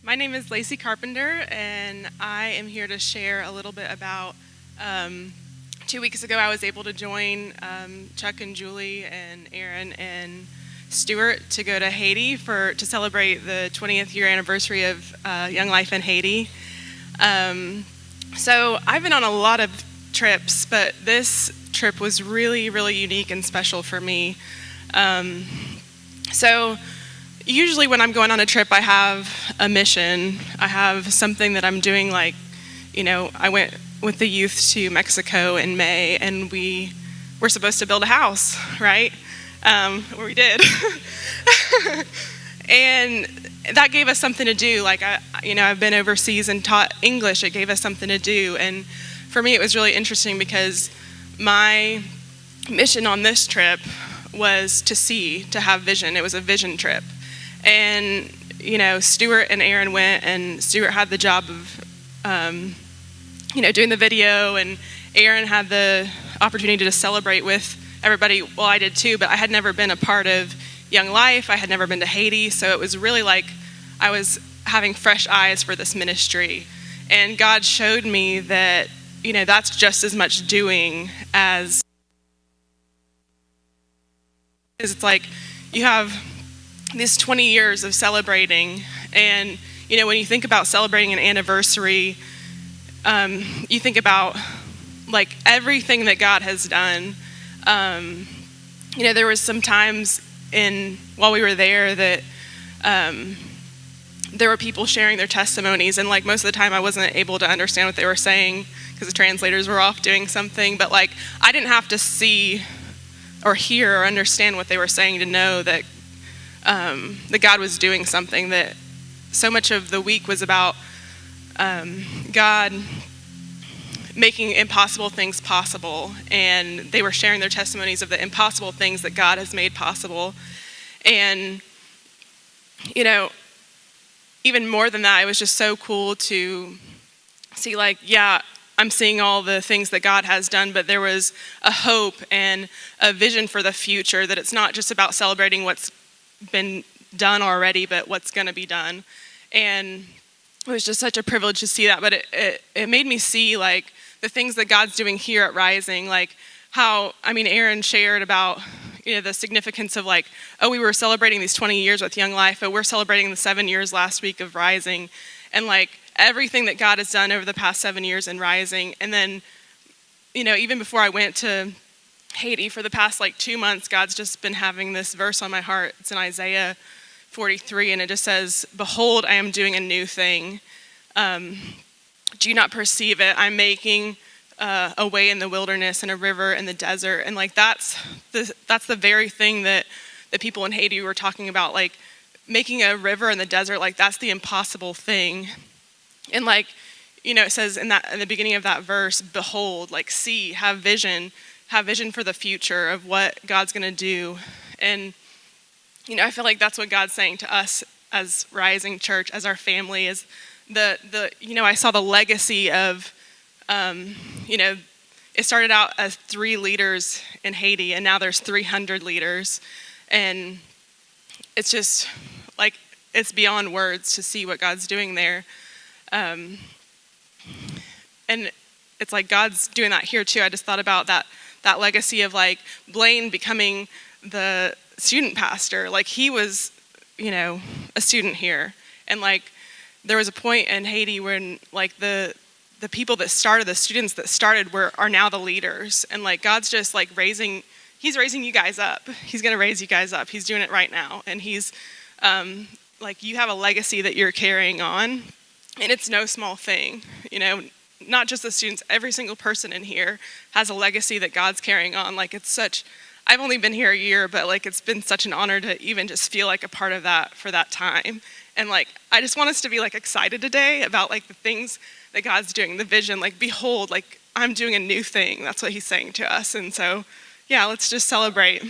My name is Lacey Carpenter, and I am here to share a little bit about 2 weeks ago I was able to join Chuck and Julie and Aaron and Stuart to go to Haiti to celebrate the 20th year anniversary of Young Life in Haiti. So I've been on a lot of trips, but this trip was really, really unique and special for me. So usually when I'm going on a trip, I have a mission. I have something that I'm doing, like, I went with the youth to Mexico in May, and we were supposed to build a house, right? We did. And that gave us something to do. Like, I've been overseas and taught English. It gave us something to do. And for me, it was really interesting because my mission on this trip was to have vision. It was a vision trip. And, Stuart and Aaron went, and Stuart had the job of, doing the video, and Aaron had the opportunity to celebrate with everybody. Well, I did too, but I had never been a part of Young Life. I had never been to Haiti, so it was really like I was having fresh eyes for this ministry. And God showed me that, that's just as much doing as it's like you have these 20 years of celebrating, and when you think about celebrating an anniversary, you think about like everything that God has done. There was some times while we were there that there were people sharing their testimonies, and like most of the time I wasn't able to understand what they were saying because the translators were off doing something, but like I didn't have to see or hear or understand what they were saying to know that that God was doing something. That so much of the week was about God making impossible things possible, and they were sharing their testimonies of the impossible things that God has made possible. And even more than that, it was just so cool to see, like, yeah, I'm seeing all the things that God has done, but there was a hope and a vision for the future, that it's not just about celebrating what's been done already, but what's going to be done. And it was just such a privilege to see that, but it made me see like the things that God's doing here at Rising, like how, Aaron shared about, the significance of like, oh, we were celebrating these 20 years with Young Life, but we're celebrating the 7 years last week of Rising, and like everything that God has done over the past 7 years in Rising. And then, even before I went to Haiti for the past like 2 months, God's just been having this verse on my heart. It's in Isaiah 43, and it just says, "Behold, I am doing a new thing. Do you not perceive it? I'm making a way in the wilderness and a river in the desert." And like that's the very thing that the people in Haiti were talking about, like making a river in the desert. Like that's the impossible thing. And like, it says in the beginning of that verse, behold, like see, have vision for the future of what God's going to do. And I feel like that's what God's saying to us as Rising Church, as our family, is I saw the legacy of, it started out as 3 leaders in Haiti, and now there's 300 leaders. And it's just like, it's beyond words to see what God's doing there. And it's like God's doing that here too. I just thought about that legacy of like Blaine becoming the student pastor. Like he was, a student here. And like there was a point in Haiti when like the people that started, the students that started are now the leaders. And like God's just like he's raising you guys up. He's going to raise you guys up. He's doing it right now. And he's like, you have a legacy that you're carrying on. And it's no small thing, not just the students, every single person in here has a legacy that God's carrying on. Like I've only been here a year, but like it's been such an honor to even just feel like a part of that for that time. And like I just want us to be like excited today about like the things that God's doing, the vision, like behold, like I'm doing a new thing. That's what he's saying to us. And so, yeah, let's just celebrate.